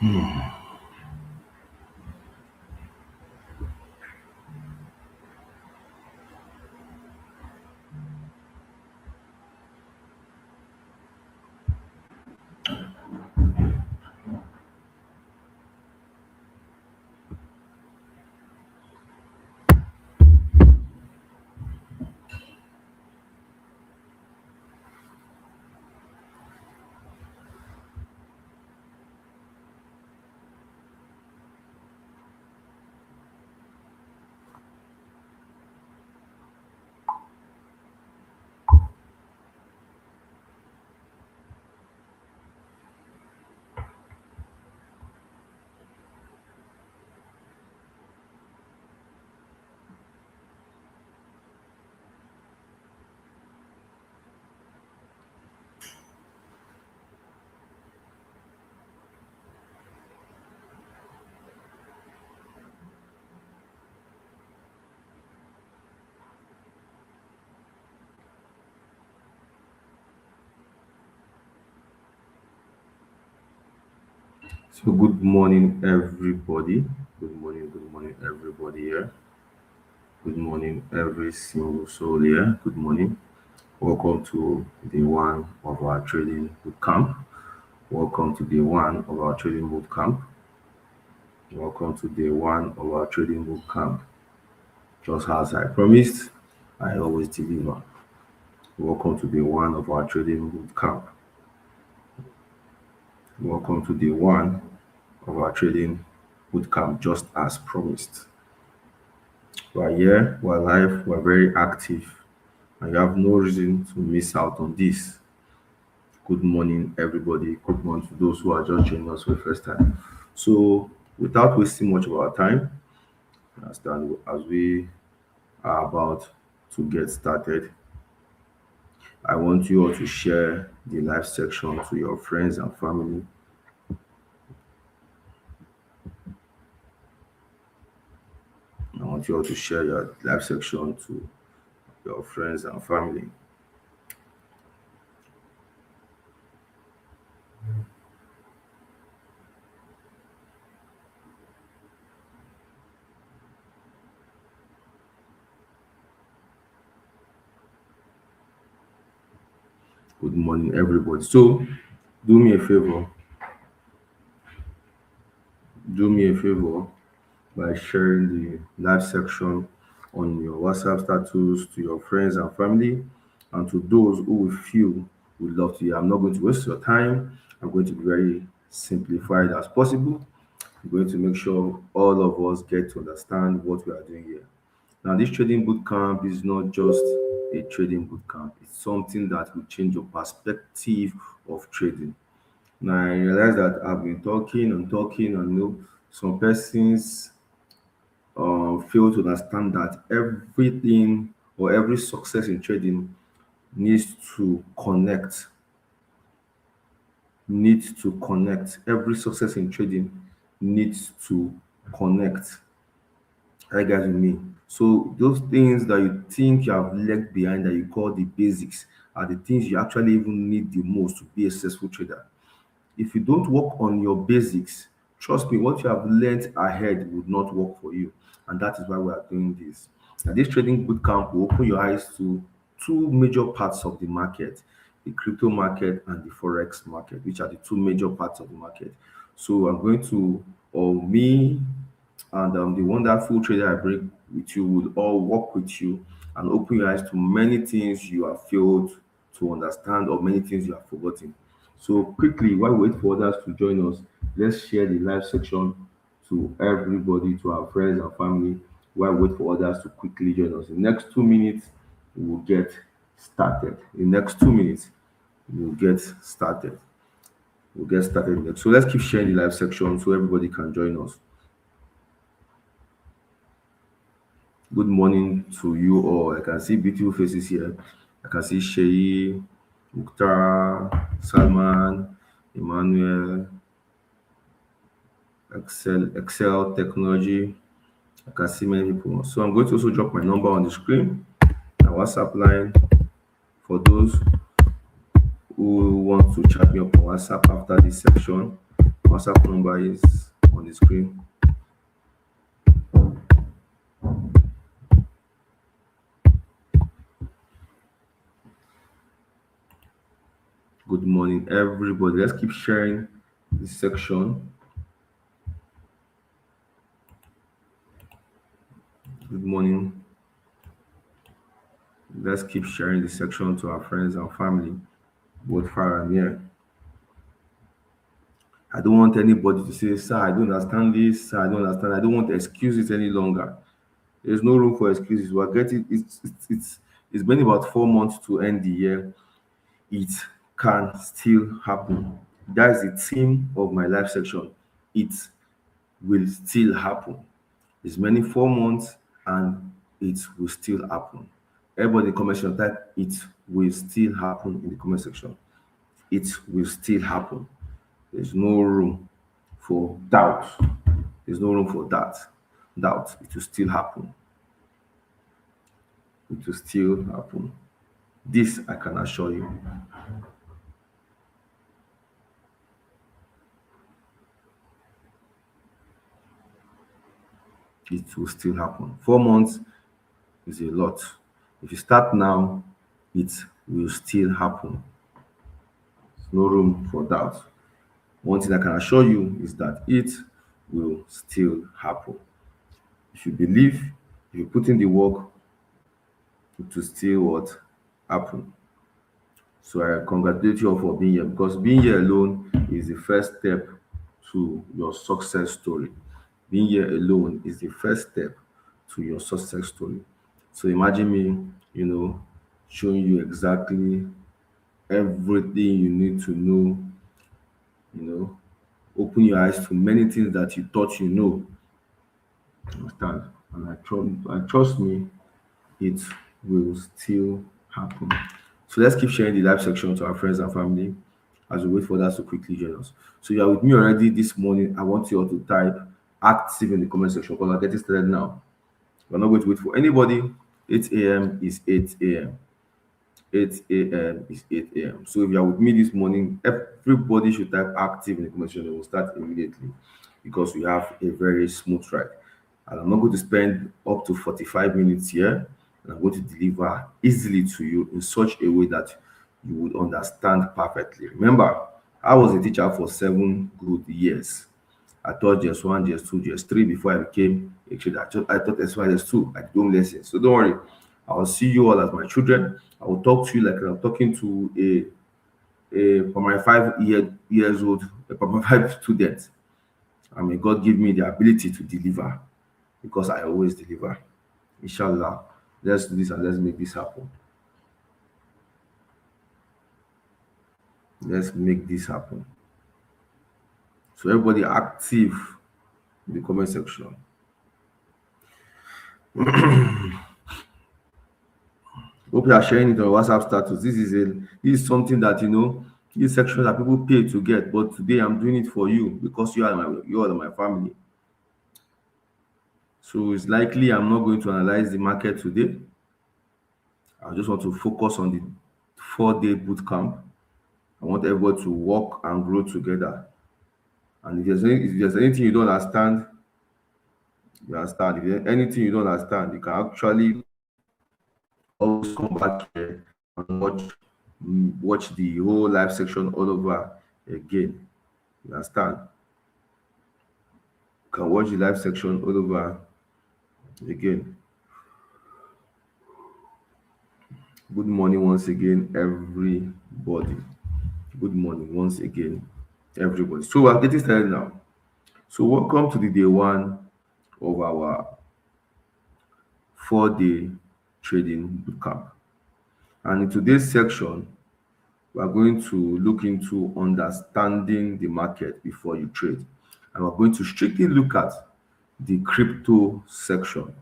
So good morning, everybody. Good morning, everybody here. Good morning, every single soul here. Good morning. Welcome to day one of our trading boot camp. Welcome to day one of our trading boot camp. Welcome to day one of our trading boot camp. Just as I promised, I always deliver. Welcome to day one of our trading boot camp. Welcome to day one of our trading boot camp, just as promised. We're here, we're live, we're very active, and you have no reason to miss out on this. Good morning, everybody. Good morning to those who are just joining us for the first time. So, without wasting much of our time, as we are about to get started, I want you all to share the live section to your friends and family. I want you all to share your live section to your friends and family. Good morning, everybody. So, do me a favor, do me a favor by sharing the live section on your WhatsApp status to your friends and family, and to those who will feel would love to hear. I'm not going to waste your time. I'm going to be very simplified as possible. I'm going to make sure all of us get to understand what we are doing here. Now, this trading boot camp is not just a trading boot camp, it's something that will change your perspective of trading. Now, I realize that I've been talking and talking, and some persons fail to understand that everything or every success in trading needs to connect, Every success in trading needs to connect. Are you guys with me? So those things that you think you have left behind that you call the basics are the things you actually even need the most to be a successful trader. If you don't work on your basics, trust me, what you have learned ahead would not work for you. And that is why we are doing this. And this trading bootcamp will open your eyes to two major parts of the market, the crypto market and the forex market, which are the two major parts of the market. So I'm going to, or me and the wonderful trader I bring with you will all work with you and open your eyes to many things you have failed to understand or many things you have forgotten. So quickly, while we wait for others to join us, let's share the live section to everybody, to our friends and family, while we wait for others to quickly join us. In the next 2 minutes, we will get started. In the next 2 minutes, we'll get started. We'll get started next. So let's keep sharing the live section so everybody can join us. Good morning to you all. I can see beautiful faces here. I can see Shay, Mukhtar, Salman, Emmanuel, Excel Technology. I can see many people. So I'm going to also drop my number on the screen, my WhatsApp line, for those who want to chat me up on WhatsApp after this section. WhatsApp number is on the screen. Good morning, everybody. Let's keep sharing this section. Good morning. Let's keep sharing this section to our friends and family, both far and near. I don't want anybody to say, "Sir, I don't understand this. Sir, I don't understand." I don't want excuses any longer. There's no room for excuses. We're getting it's been about 4 months to end the year. It can still happen. That is the theme of my life section. It will still happen. It's many 4 months and it will still happen. Everybody in the comment section type it will still happen in the comment section. It will still happen. There's no room for doubt. There's no room for that. Doubt. It will still happen. It will still happen. This I can assure you. It will still happen. 4 months is a lot. If you start now, it will still happen. There's no room for doubt. One thing I can assure you is that it will still happen. If you believe, if you put in the work, it will still what happen. So I congratulate you all for being here because being here alone is the first step to your success story. Being here alone is the first step to your success story. So imagine me, showing you exactly everything you need to know, you know, open your eyes to many things that you thought you know. Understand? And trust me, it will still happen. So let's keep sharing the live section to our friends and family as we wait for that to quickly join us. So you are with me already this morning. I want you all to type active in the comment section because I'll get it started now. We're not going to wait for anybody. 8 a.m. is 8 a.m. 8 a.m. is 8 a.m. So if you are with me this morning, everybody should type active in the comment section. We'll start immediately because we have a very smooth ride. And I'm not going to spend up to 45 minutes here. And I'm going to deliver easily to you in such a way that you would understand perfectly. Remember, I was a teacher for 7 good years. I taught just one, just two, just three before I became a trader. I taught S1, S2. I did home lessons. So don't worry. I will see you all as my children. I will talk to you like I'm talking to a primary 5 years old, a primary 5 student. And may God give me the ability to deliver because I always deliver. Inshallah. Let's do this and let's make this happen. Let's make this happen. So everybody active in the comment section. Hope you are sharing it on WhatsApp status. This is something that these sections that people pay to get, but today I'm doing it for you because you are my family. So it's likely I'm not going to analyze the market today. I just want to focus on the 4-day boot camp. I want everybody to work and grow together. And if there's anything you don't understand, you understand. If there's anything you don't understand, you can actually always come back here and watch the whole live section all over again. You understand? You can watch the live section all over again. Good morning once again, everybody. Good morning once again, everybody. So we're getting started now. So welcome to the day one of our 4-day trading bootcamp. And in today's section, we are going to look into understanding the market before you trade. And we're going to strictly look at the crypto section.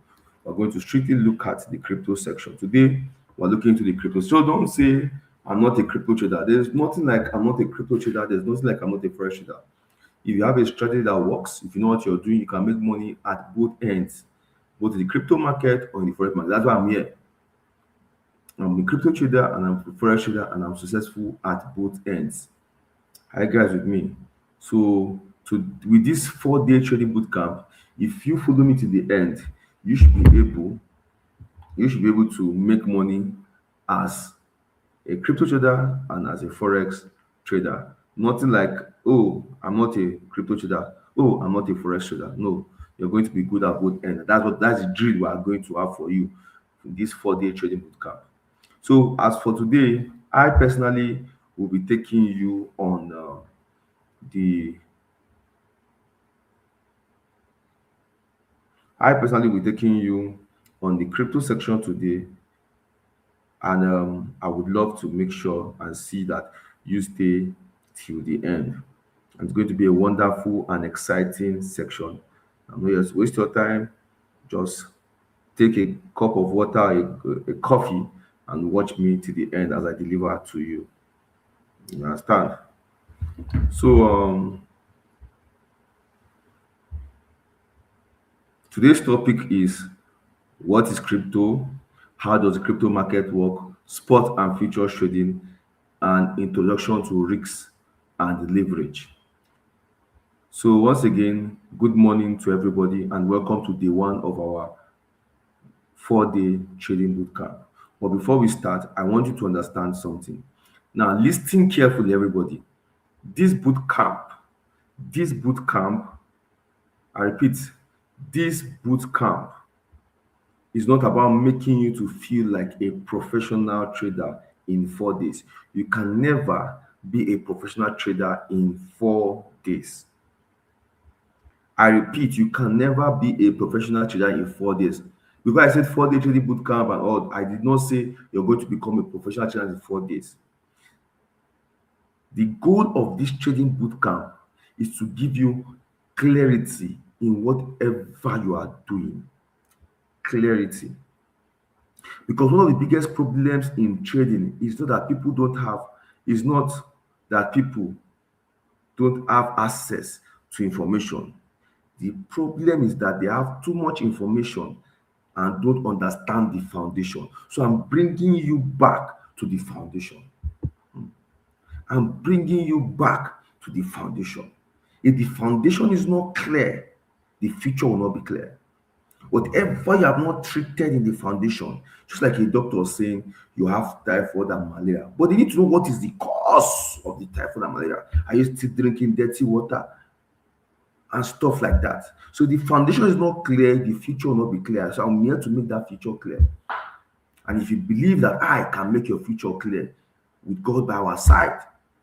We're going to strictly look at the crypto section. Today, we're looking into the crypto. So don't say I'm not a crypto trader. There's nothing like I'm not a crypto trader. There's nothing like I'm not a forex trader. If you have a strategy that works, if you know what you're doing, you can make money at both ends, both in the crypto market or in the forex market. That's why I'm here. I'm a crypto trader and I'm a forex trader and I'm successful at both ends. Are you guys with me? So To with this 4 day trading boot camp, if you follow me to the end, you should be able you should be able to make money as a crypto trader and as a forex trader. Nothing like, oh, I'm not a crypto trader. Oh, I'm not a forex trader. No, you're going to be good at both ends. That's the drill we are going to have for you in this 4 day trading bootcamp. So as for today, I personally will be taking you on the I personally will be taking you on the crypto section today, and I would love to make sure and see that you stay till the end. It's going to be a wonderful and exciting section. I'm not just waste your time. Just take a cup of water, a coffee, and watch me to the end as I deliver to you. You understand? So today's topic is what is crypto, how does the crypto market work, spot and futures trading, and introduction to risks and leverage. So once again, good morning to everybody and welcome to day one of our 4 day trading bootcamp. But before we start, I want you to understand something. Now, listen carefully, everybody. This bootcamp, this bootcamp, I repeat, this bootcamp is not about making you to feel like a professional trader in 4 days. You can never be a professional trader in 4 days. I repeat, you can never be a professional trader in 4 days. Because I said 4 day trading bootcamp and all, I did not say you're going to become a professional trader in 4 days. The goal of this trading bootcamp is to give you clarity in whatever you are doing. Clarity. Because one of the biggest problems in trading is not that people don't have, is not that people don't have access to information. The problem is that they have too much information and don't understand the foundation. So I'm bringing you back to the foundation. I'm bringing you back to the foundation. If the foundation is not clear, the future will not be clear. Whatever you have not treated in the foundation, just like a doctor saying you have typhoid and malaria, but they need to know what is the cause of the typhoid and malaria. Are you still drinking dirty water and stuff like that? So the foundation is not clear, the future will not be clear. So I'm here to make that future clear. And if you believe that I can make your future clear with God by our side,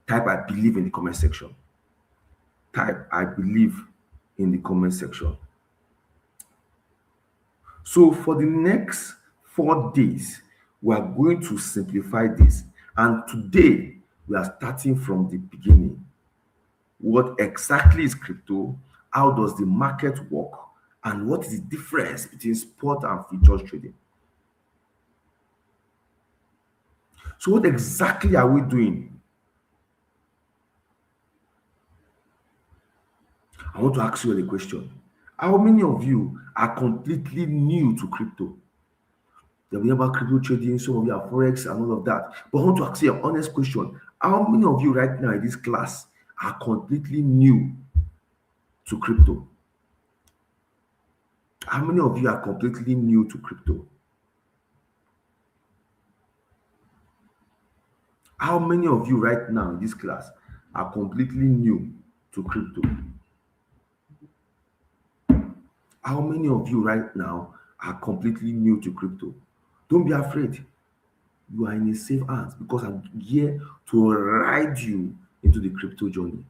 type I believe in the comment section. Type I believe in the comment section. So for the next 4 days, we are going to simplify this. And today, we are starting from the beginning. What exactly is crypto? How does the market work? And what is the difference between spot and futures trading? So what exactly are we doing? I want to ask you a question. How many of you are completely new to crypto? They'll be about crypto trading, some of you are forex and all of that. But I want to ask you an honest question. How many of you right now in this class are completely new to crypto? How many of you are completely new to crypto? How many of you right now in this class are completely new to crypto? How many of you right now are completely new to crypto? Don't be afraid. You are in a safe hands because I'm here to ride you into the crypto journey.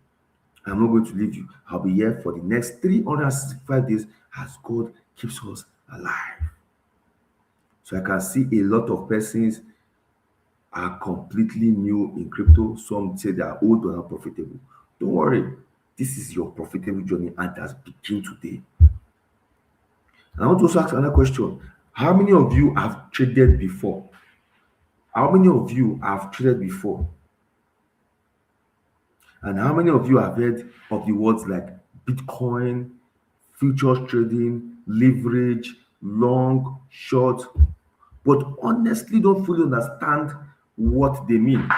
I'm not going to leave you. I'll be here for the next 365 days as God keeps us alive. So I can see a lot of persons are completely new in crypto. Some say they are old or not profitable. Don't worry. This is your profitable journey and that's begin today. And I want to also ask another question. How many of you have traded before? How many of you have traded before? And how many of you have heard of the words like Bitcoin, futures trading, leverage, long, short, but honestly don't fully understand what they mean?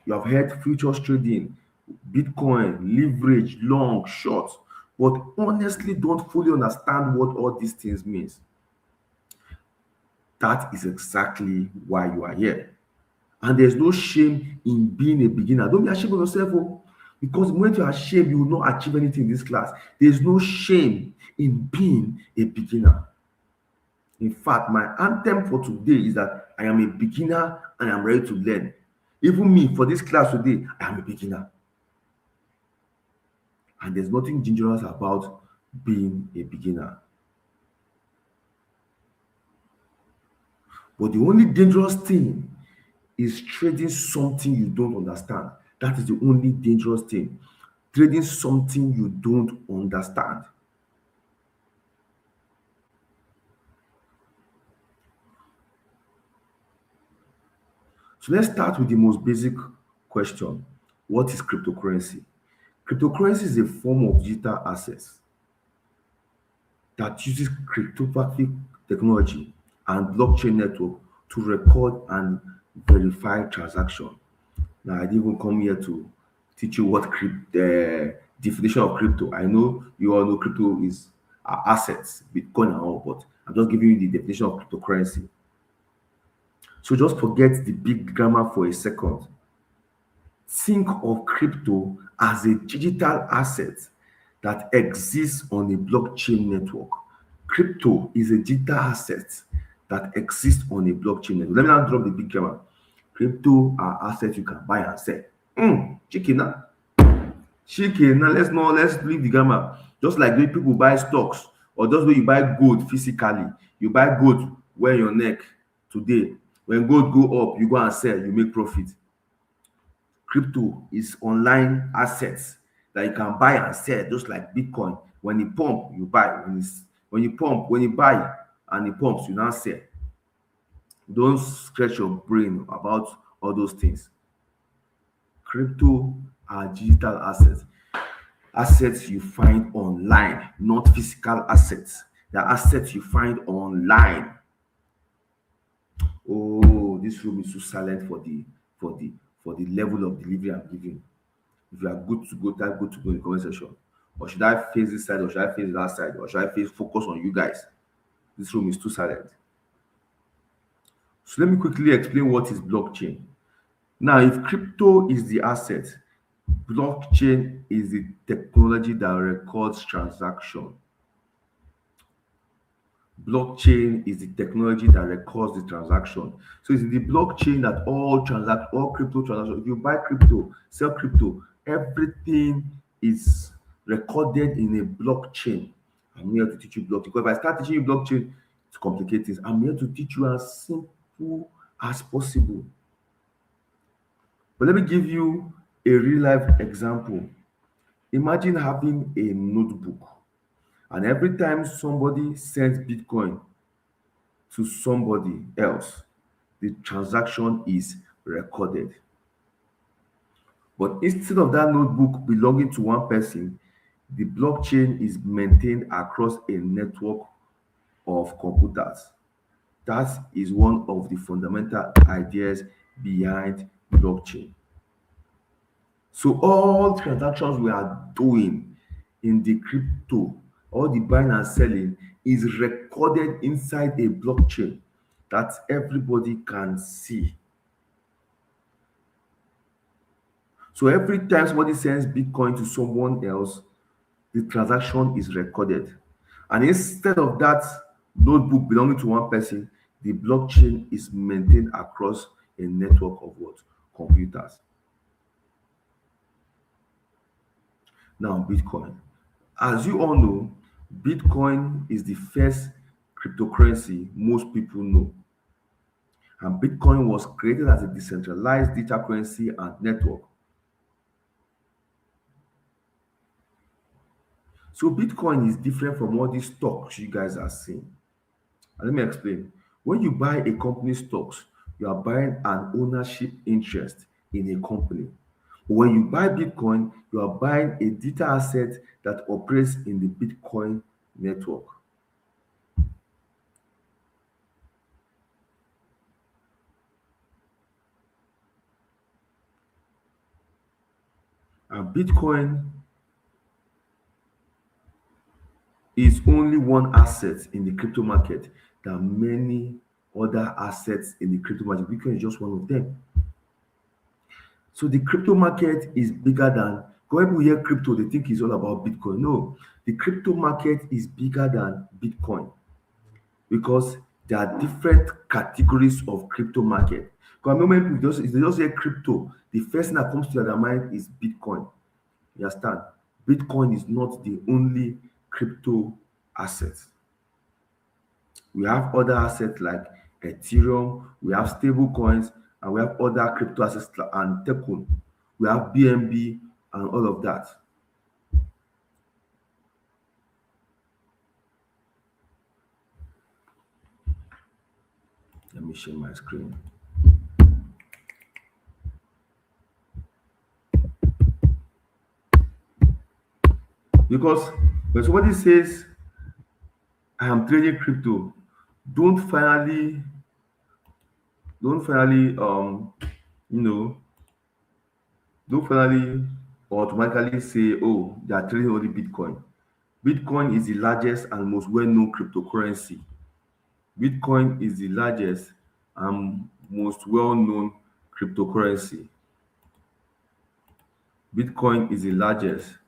You have heard futures trading. Bitcoin, leverage, long, short, but honestly don't fully understand what all these things means. That is exactly why you are here. And there's no shame in being a beginner. Don't be ashamed of yourself, oh, because when you are ashamed, you will not achieve anything in this class. There's no shame in being a beginner. In fact, my anthem for today is that I am a beginner and I'm ready to learn. Even me for this class today, I am a beginner. And there's nothing dangerous about being a beginner. But the only dangerous thing is trading something you don't understand. That is the only dangerous thing. Trading something you don't understand. So let's start with the most basic question. What is cryptocurrency? Cryptocurrency is a form of digital assets that uses cryptographic technology and blockchain network to record and verify transactions. Now, I didn't even come here to teach you what the definition of crypto. I know you all know crypto is assets, Bitcoin and all, but I'm just giving you the definition of cryptocurrency. So just forget the big grammar for a second. Think of crypto as a digital asset that exists on a blockchain network. Crypto is a digital asset that exists on a blockchain network. Let me now drop the big grammar. Crypto are assets you can buy and sell. Chicken now. Chicken now. Let's leave the grammar. Just like the people buy stocks or just when you buy gold physically, you buy gold wear your neck today. When gold go up, you go and sell, you make profit. Crypto is online assets that you can buy and sell just like Bitcoin. When you pump, you buy. When you buy and it pumps, you now sell. Don't stretch your brain about all those things. Crypto are digital assets. Assets you find online, not physical assets. The assets you find online. Oh, this room is too silent for the for the level of delivery I'm giving. If you are good to go, type good to go in the comment section. Or should I face this side or should I face that side? Or should I face focus on you guys? This room is too silent. So let me quickly explain what is blockchain. Now, if crypto is the asset, blockchain is the technology that records transaction. Blockchain is the technology that records the transaction. So it's in the blockchain that all crypto transactions. If you buy crypto, sell crypto, everything is recorded in a blockchain. I'm here to teach you blockchain. Because if I start teaching you blockchain, it's complicated. I'm here to teach you as simple as possible. But let me give you a real life example. Imagine having a notebook, and every time somebody sends Bitcoin to somebody else, the transaction is recorded. But instead of that notebook belonging to one person, the blockchain is maintained across a network of computers. That is one of the fundamental ideas behind blockchain. So all transactions we are doing in the crypto, all the buying and selling is recorded inside a blockchain that everybody can see. So every time somebody sends Bitcoin to someone else, the transaction is recorded. And instead of that notebook belonging to one person, the blockchain is maintained across a network of what? Computers. Now, Bitcoin. As you all know, Bitcoin is the first cryptocurrency most people know. And Bitcoin was created as a decentralized digital currency and network. So Bitcoin is different from all these stocks you guys are seeing. And let me explain. When you buy a company stocks, you are buying an ownership interest in a company. But when you buy Bitcoin, you are buying a digital asset that operates in the Bitcoin network. And Bitcoin is only one asset in the crypto market. There are many other assets in the crypto market. Bitcoin is just one of them. So the crypto market is bigger than when people hear crypto, they think it's all about Bitcoin. No, the crypto market is bigger than Bitcoin because there are different categories of crypto market. Because I remember people just if they just hear crypto, the first thing that comes to their mind is Bitcoin. You understand? Bitcoin is not the only crypto asset. We have other assets like Ethereum, we have stable coins, and we have other crypto assets and token. We have BNB and all of that. Let me share my screen. Because when somebody says, I am trading crypto, don't finally, don't finally, you know, don't finally automatically say, oh, they are trading only Bitcoin. Bitcoin is the largest and most well-known cryptocurrency. Bitcoin is the largest and most well-known cryptocurrency. Bitcoin is the largest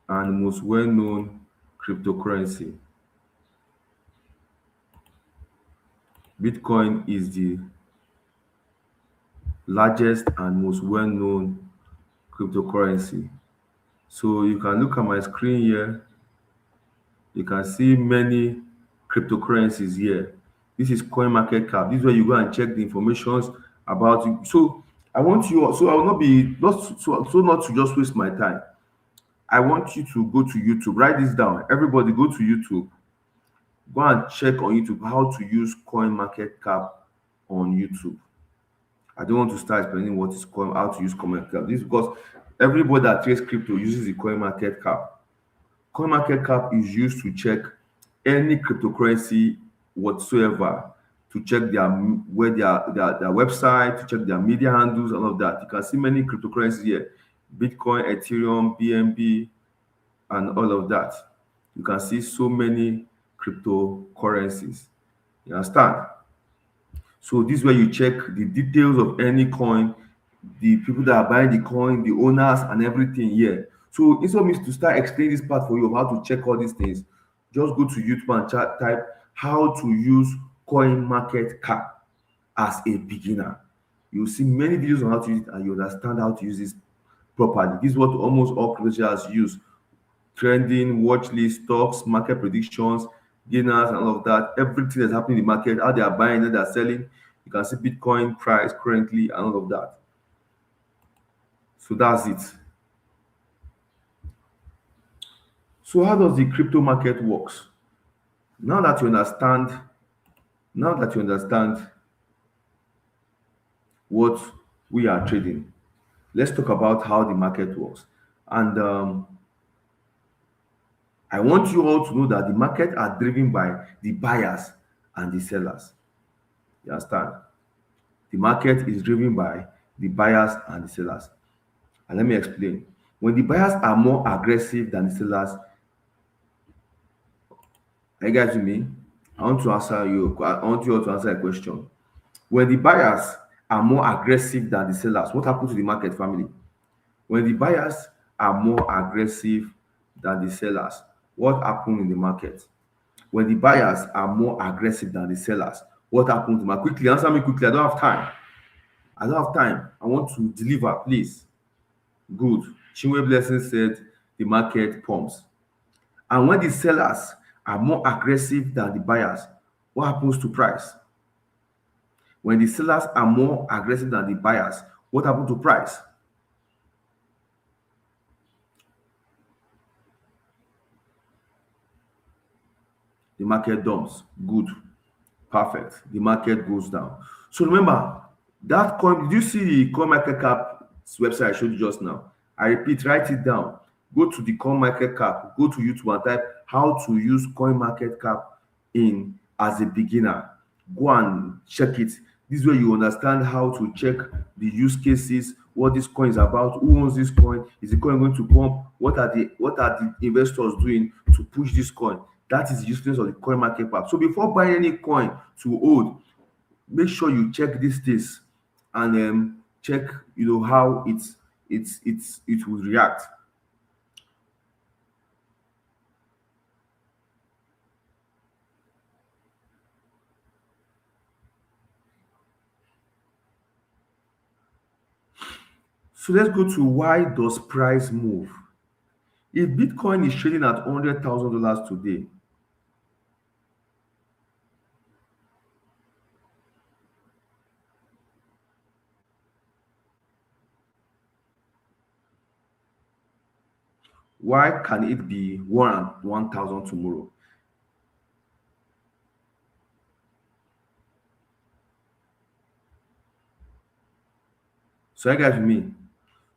and most well-known cryptocurrency. Bitcoin is the largest and most well-known cryptocurrency. So you can look at my screen here. You can see many cryptocurrencies here. This is coin market cap. This is where you go and check the information about it. So I want you, so I will not be not so not to just waste my time. I want you to go to YouTube. Write this down. Everybody go to YouTube. Go and check on YouTube how to use coin market cap on YouTube. I don't want to start explaining what is coin, how to use coin market cap. This is because everybody that trades crypto uses the coin market cap. Coin market cap is used to check any cryptocurrency whatsoever, to check their where their website, to check their media handles, and all of that. You can see many cryptocurrencies here: Bitcoin, Ethereum, BNB, and all of that. You can see so many cryptocurrencies. You understand? So this is where you check the details of any coin, the people that are buying the coin, the owners, and everything here. So instead of me to start explaining this part for you of how to check all these things, just go to YouTube and type how to use coin market cap as a beginner. You'll see many videos on how to use it and you understand how to use this properly. This is what almost all crypto use: trending, watch list, stocks, market predictions, gainers, and all of that. Everything that's happening in the market, how they are buying, how they are selling. You can see Bitcoin price currently and all of that. So that's it. So how does the crypto market works? Now that you understand, now that you understand what we are trading, let's talk about how the market works. And I want you all to know that the market are driven by the buyers and the sellers. You understand? The market is driven by the buyers and the sellers. And let me explain. When the buyers are more aggressive than the sellers, are you guys with me? I want you all to answer a question. When the buyers are more aggressive than the sellers, what happens to the market family? When the buyers are more aggressive than the sellers, what happens in the market? When the buyers are more aggressive than the sellers, what happens to the market? Quickly, answer me quickly. I don't have time. I don't have time. I want to deliver, please. Good. Chinwe Blessing said the market pumps. And when the sellers are more aggressive than the buyers, what happens to price? When the sellers are more aggressive than the buyers, what happens to price? The market dumps. Good. Perfect. The market goes down. So remember, that coin, did you see the coin market cap website I showed you just now? I repeat, write it down. Go to the coin market cap, go to YouTube and type how to use coin market cap in as a beginner. Go and check it. This way you understand how to check the use cases, what this coin is about, who owns this coin, is the coin going to pump, what are the investors doing to push this coin. That is the usefulness of the coin market cap. So before buying any coin to hold, make sure you check these things and check how it will react. So let's go to why does price move. If Bitcoin is trading at $100,000 today, why can it be 1,000 tomorrow? So you guys with me.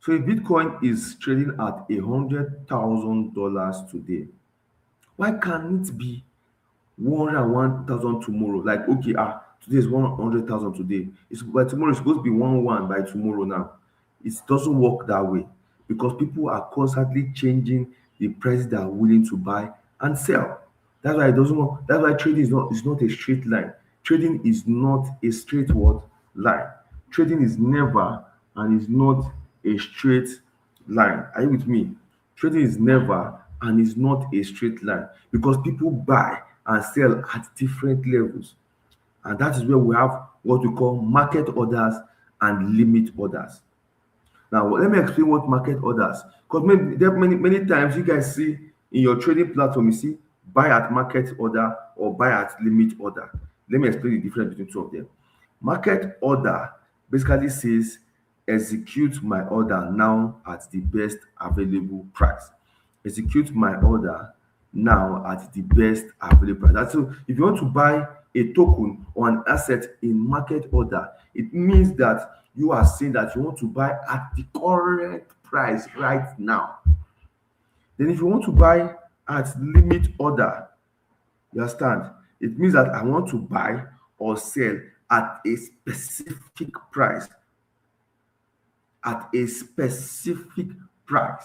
So if Bitcoin is trading at $100,000 today, why can it be 101,000 tomorrow? Like, okay, today is 100,000 today. It's by tomorrow, it's supposed to be 1 by tomorrow now. It doesn't work that way because people are constantly changing the price they are willing to buy and sell. That's why it doesn't work. That's why trading is not a straight line. Trading is not a straight what line. Trading is never and is not a straight line. Are you with me? Trading is never and is not a straight line because people buy and sell at different levels. And that is where we have what we call market orders and limit orders. Now, let me explain what market orders. Because many times you guys see in your trading platform, you see buy at market order or buy at limit order. Let me explain the difference between two of them. Market order basically says execute my order now at the best available price. Execute my order now at the best available price. So if you want to buy a token or an asset in market order, it means that you are saying that you want to buy at the current price right now. Then if you want to buy at limit order, you understand? It means that I want to buy or sell at a specific price, at a specific price.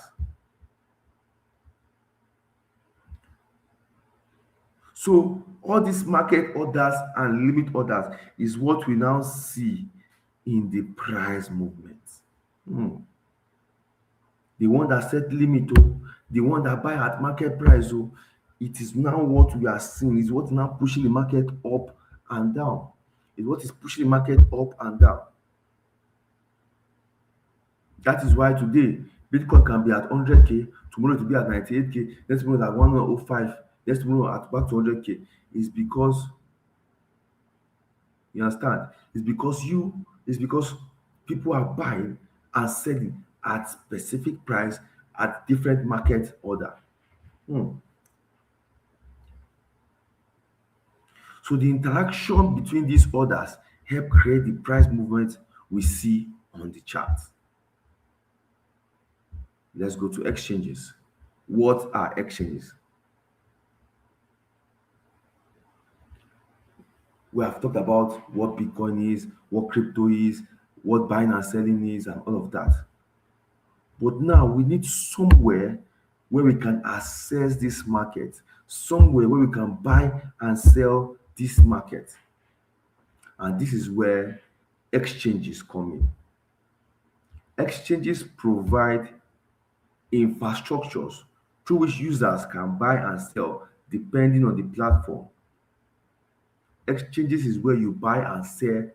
So all these market orders and limit orders is what we now see in the price movement. Hmm. The one that set limit, the one that buy at market price, it is now what we are seeing, is what now pushing the market up and down. Is what is pushing the market up and down. That is why today Bitcoin can be at 100K, tomorrow to be at 98K, next tomorrow at 105, next tomorrow at back to 100K. Is because you understand? It's because people are buying and selling at specific price at different market order. Hmm. So the interaction between these orders help create the price movement we see on the chart. Let's go to exchanges. What are exchanges? We have talked about what Bitcoin is, what crypto is, what buying and selling is, and all of that. But now we need somewhere where we can access this market, somewhere where we can buy and sell this market. And this is where exchanges come in. Exchanges provide infrastructures through which users can buy and sell depending on the platform. Exchanges is where you buy and sell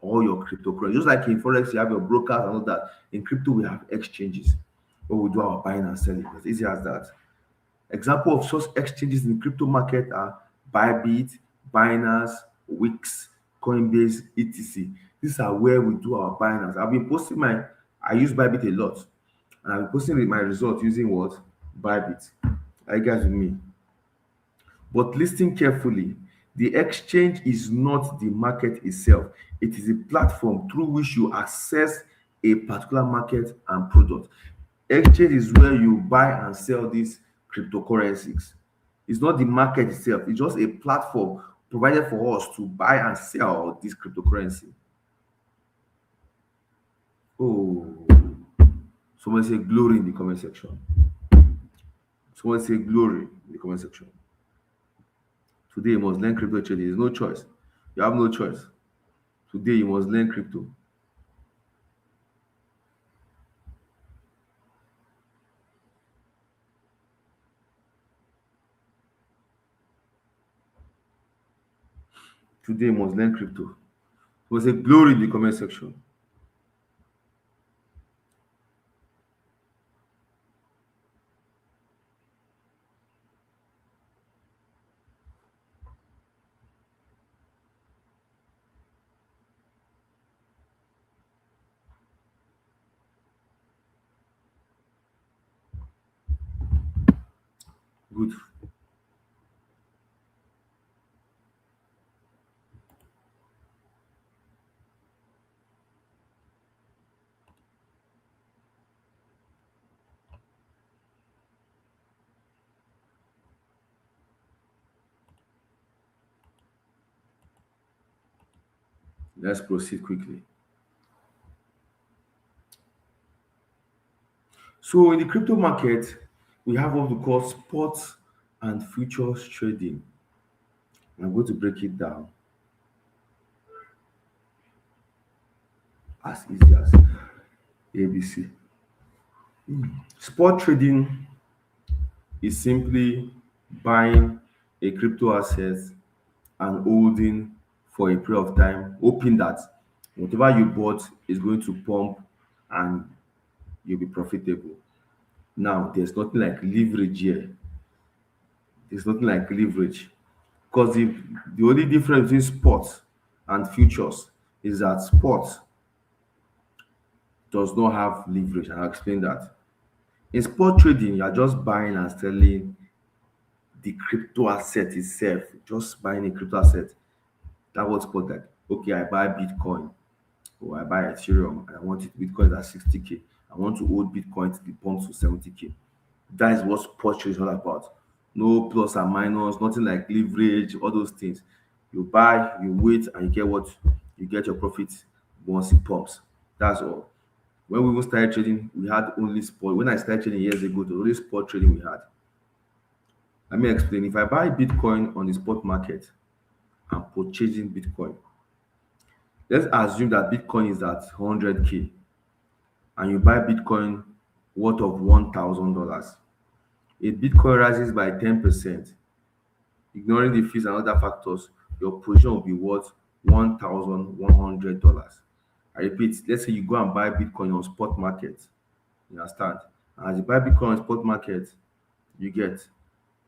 all your cryptocurrency. Just like in Forex, you have your brokers and all that. In crypto, we have exchanges where we do our buying and selling. As easy as that. Example of such exchanges in the crypto market are Bybit, Binance, Wix, Coinbase, etc. These are where we do our buying. I use Bybit a lot, and I've been posting my results using what? Bybit. Are you guys with me? But listen carefully. The exchange is not the market itself. It is a platform through which you access a particular market and product. Exchange is where you buy and sell these cryptocurrencies. It's not the market itself. It's just a platform provided for us to buy and sell this cryptocurrency. Oh, someone say glory in the comment section. Someone say glory in the comment section. Today you must learn crypto trading. There's no choice. You have no choice. Today you must learn crypto. Today you must learn crypto. Someone say glory in the comment section. Good. Let's proceed quickly. So in the crypto market, we have what we call spot and futures trading. I'm going to break it down as easy as ABC. Spot trading is simply buying a crypto asset and holding for a period of time, hoping that whatever you bought is going to pump and you'll be profitable. Now, there's nothing like leverage here. There's nothing like leverage because the only difference between spot and futures is that spot does not have leverage. And I'll explain that. In spot trading, you are just buying and selling the crypto asset itself, just buying a crypto asset. That was spot like, okay, I buy Bitcoin or I buy Ethereum and I want it Bitcoin at 60K. I want to hold Bitcoin to the pump to 70K. That is what spot trading is all about. No plus and minus, nothing like leverage, all those things. You buy, you wait, and you get what you get your profit once it pumps. That's all. When we even started trading, we had only spot. When I started trading years ago, the only spot trading we had. Let me explain. If I buy Bitcoin on the spot market, I'm purchasing Bitcoin. Let's assume that Bitcoin is at 100K and you buy Bitcoin worth of $1,000. If Bitcoin rises by 10%, ignoring the fees and other factors, your position will be worth $1,100. I repeat, let's say you go and buy Bitcoin on spot market. You understand? As you buy Bitcoin on spot market, you get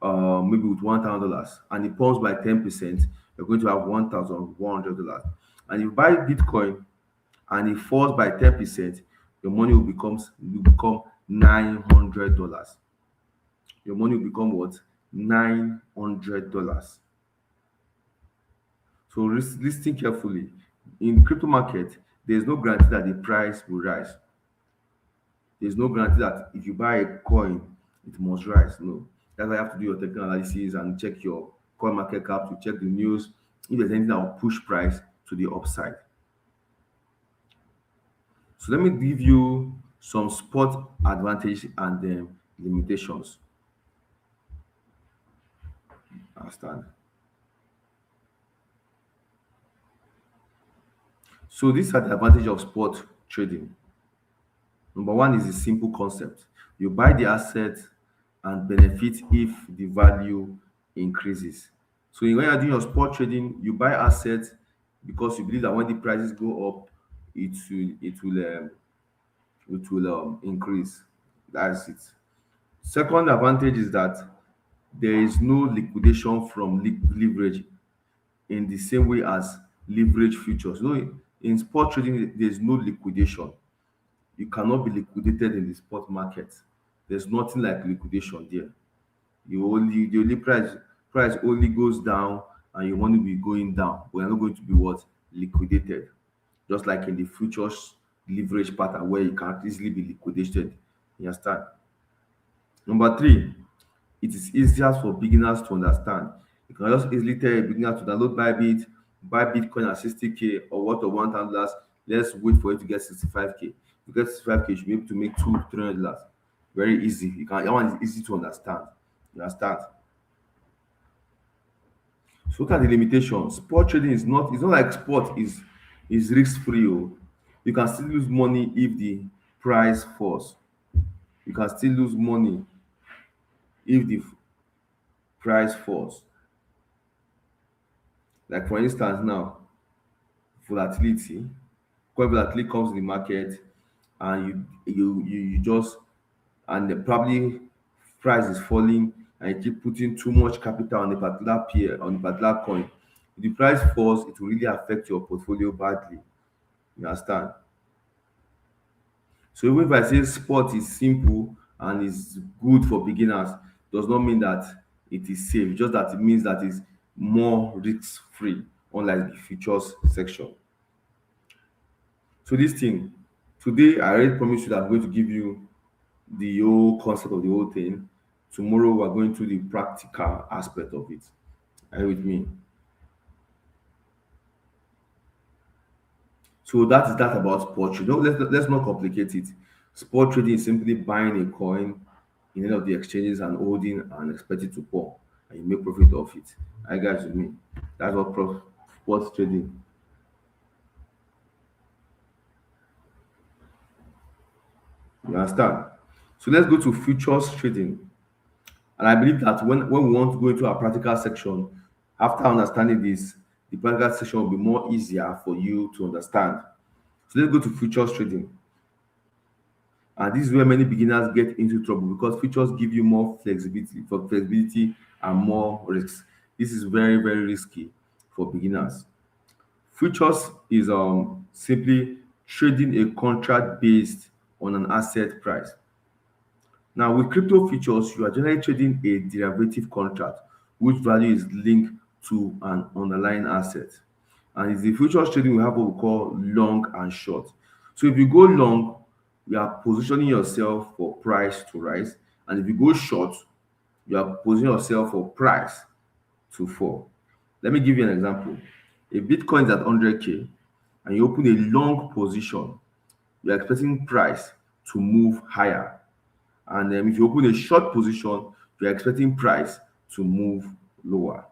maybe with $1,000 and it pumps by 10%, you're going to have $1,100. And if you buy Bitcoin and it falls by 10%, your money will become $900. Your money will become what? $900. So listen carefully. In crypto market, there's no guarantee that the price will rise. There's no guarantee that if you buy a coin, it must rise. No. That's why you have to do your technical analysis and check your coin market cap to check the news if there's anything that will push price to the upside. So let me give you some spot advantage and limitations. Understand? So these are the advantage of spot trading. Number one is a simple concept. You buy the asset and benefit if the value increases. So when you're doing your spot trading, you buy assets because you believe that when the prices go up, it will increase. That's it. Second advantage is that there is no liquidation from leverage in the same way as leverage futures. No, in spot trading, there's no liquidation. You cannot be liquidated in the spot market. There's nothing like liquidation there. The only price only goes down and your money will be going down. We are not going to be what? Liquidated. Just like in the futures leverage pattern where you can easily be liquidated. You understand? Number three, it is easier for beginners to understand. You can just easily tell a beginner to download buy Bitcoin at 60K or what of $1,000. Let's wait for it to get 65K. You get 65K, you should be able to make two, $300. Very easy. You can, that one is easy to understand. You understand? So look at the limitations. Sport trading is not, it's not like sport is risk free. Oh. You can still lose money if the price falls. You can still lose money if the price falls. Like for instance now, volatility. When volatility comes to the market and you just, and the probably price is falling and you keep putting too much capital on a particular pair, on a particular coin. If the price falls, it will really affect your portfolio badly. You understand? So even if I say sport is simple and is good for beginners, does not mean that it is safe. Just that it means that it's more risk free, unlike the futures section. So this thing, today I already promised you that I'm going to give you the whole concept of the whole thing. Tomorrow we're going to the practical aspect of it. Are you with me? So that is that about sport trading. No, let's not complicate it. Sport trading is simply buying a coin in any of the exchanges and holding and expect it to pour, and you make profit off it. I guys with me. That's what sports trading. You understand? So let's go to futures trading. And I believe that when we want to go into our practical section, after understanding this, the practical section will be more easier for you to understand. So let's go to futures trading. And this is where many beginners get into trouble because futures give you more flexibility and more risks. This is very, very risky for beginners. Futures is simply trading a contract based on an asset price. Now, with crypto futures, you are generally trading a derivative contract, which value is linked to an underlying asset. And in the futures trading, we have what we call long and short. So if you go long, you are positioning yourself for price to rise. And if you go short, you are positioning yourself for price to fall. Let me give you an example. A Bitcoin is at 100K and you open a long position, you are expecting price to move higher. And if you open a short position, you're expecting price to move lower.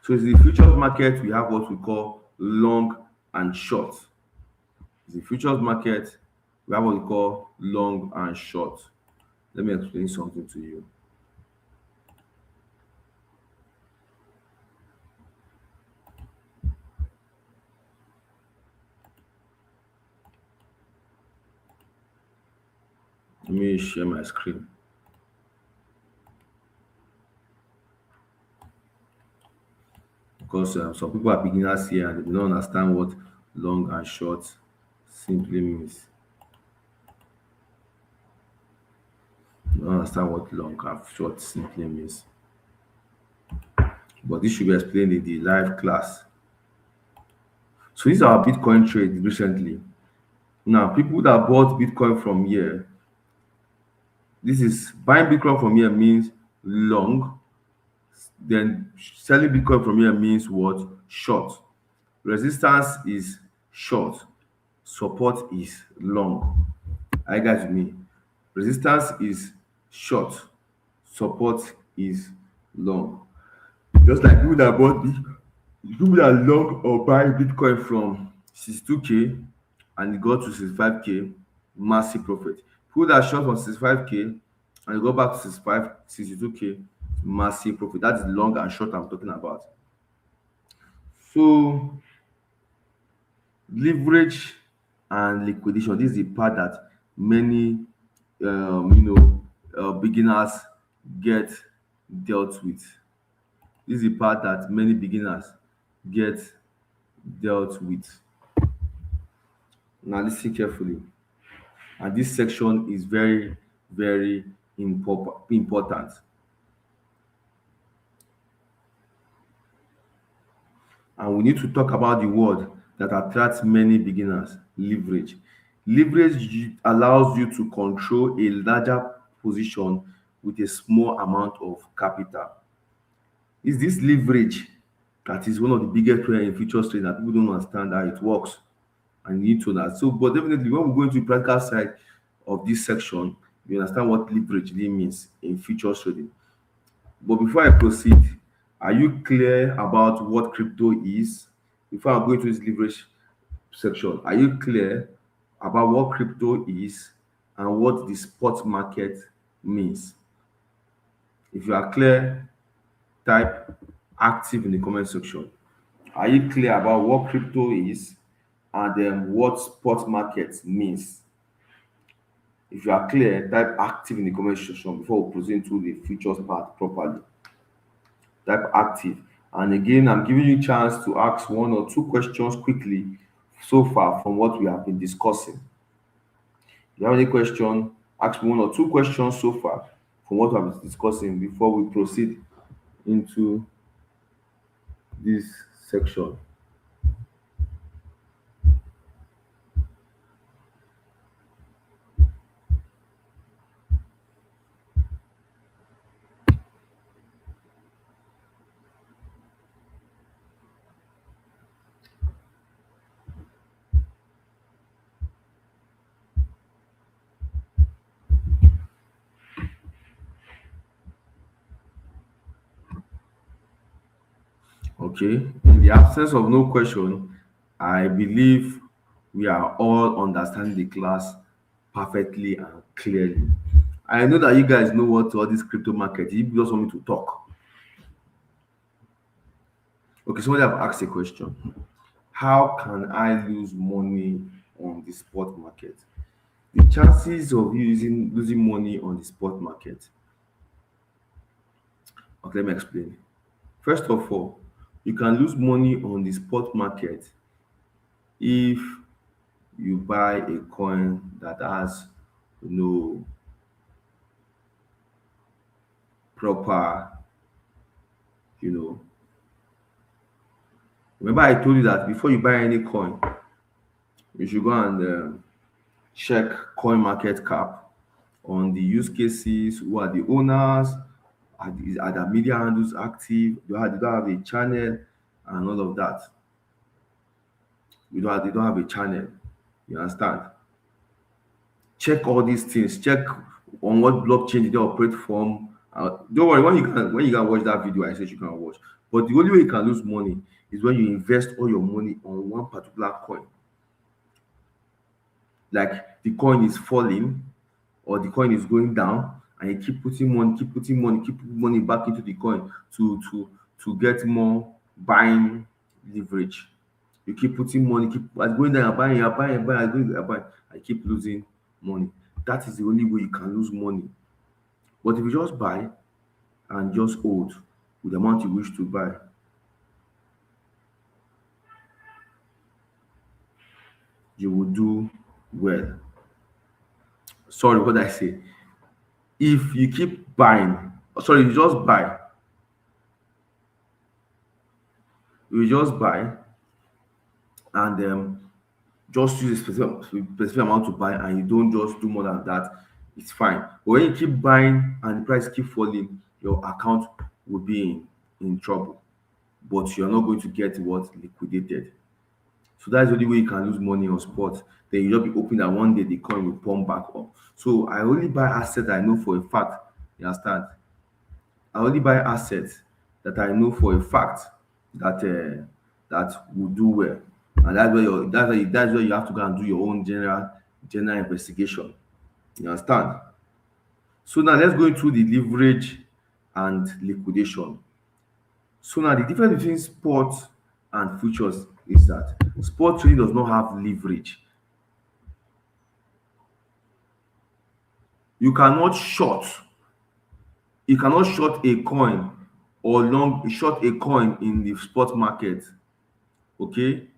So in the futures market, we have what we call long and short. In the futures market, we have what we call long and short. Let me explain something to you. Let me share my screen because some people are beginners here and they don't understand what long and short simply means. They don't understand what long and short simply means. But this should be explained in the live class. So these are our Bitcoin trades recently. Now, people that bought Bitcoin from here, this is buying Bitcoin from here means long, then selling Bitcoin from here means what? Short. Resistance is short, support is long. I got with me. Resistance is short, support is long. Just like people that bought people that long or buy Bitcoin from 62K and it got to 65K, massive profit. People that short from 65K and it go back to 65, 62K, massive profit. That is long and short I'm talking about. So leverage and liquidation. This is the part that many beginners get dealt with. This is the part that many beginners get dealt with. Now listen carefully. And this section is very, very important. And we need to talk about the word that attracts many beginners: leverage. Leverage allows you to control a larger position with a small amount of capital. Is this leverage that is one of the biggest players in futures trading that people don't understand how it works? and you need to know that. So, but definitely when we go into the practical side of this section, you understand what leverage really means in futures trading. But before I proceed, are you clear about what crypto is? Before I go into this leverage section, are you clear about what crypto is and what the spot market means? If you are clear, type active in the comment section. Are you clear about what crypto is and what spot market means? If you are clear, type active in the comment section before we proceed to the futures part properly. Type active. And again, I'm giving you a chance to ask one or two questions quickly so far from what we have been discussing. If you have any question, ask me one or two questions so far from what I've been discussing before we proceed into this section. Okay, in the absence of no question, I believe we are all understanding the class perfectly and clearly. I know that you guys know what all this crypto market. You just want me to talk. Okay, somebody have asked a question. How can I lose money on the spot market? The chances of you losing money on the spot market. Okay, let me explain. First of all, you can lose money on the spot market if you buy a coin that has no proper, you know. Remember, I told you that before you buy any coin, you should go and check coin market cap on the use cases, who are the owners, are the media handles active, they don't have a channel, and all of that. They don't have a channel. You understand? Check all these things. Check on what blockchain they operate from. Don't worry, when you can watch that video, I said you can watch. But the only way you can lose money is when you invest all your money on one particular coin. Like the coin is falling or the coin is going down, and you keep putting money, keep putting money back into the coin to get more buying leverage. You keep putting money, keep as going down, you're buying, as going, you're buying, I keep losing money. That is the only way you can lose money. But if you just buy and just hold with the amount you wish to buy, you will do well. Sorry, what did I say? If you keep buying, sorry, you just buy and just use a specific amount to buy and you don't just do more than that, it's fine. But when you keep buying and the price keep falling, your account will be in trouble. But you're not going to get what liquidated. So that's the only way you can lose money on spot. Then you just be hoping that one day the coin will pump back up. So I only buy assets I know for a fact. You understand? I only buy assets that I know for a fact that that will do well, and that's where you have to go and do your own general investigation. You understand? So now let's go into the leverage and liquidation. So now the difference between spot and futures is that spot trading does not have leverage. You cannot short. You cannot short a coin or long short a coin in the spot market. Okay,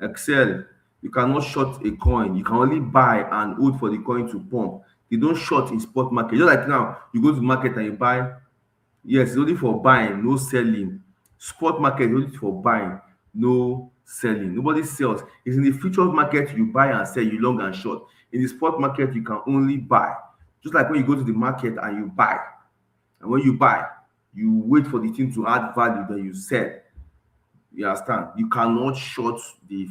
excel, you cannot short a coin, you can only buy and hold for the coin to pump. You don't short in spot market. Just like now you go to the market and you buy, yes, it's only for buying, no selling. Spot market is only for buying, no selling. Nobody sells. It's in the futures market you buy and sell, you long and short. In the spot market you can only buy. Just like when you go to the market and you buy, and when you buy you wait for the thing to add value, then you sell. You understand? You cannot short the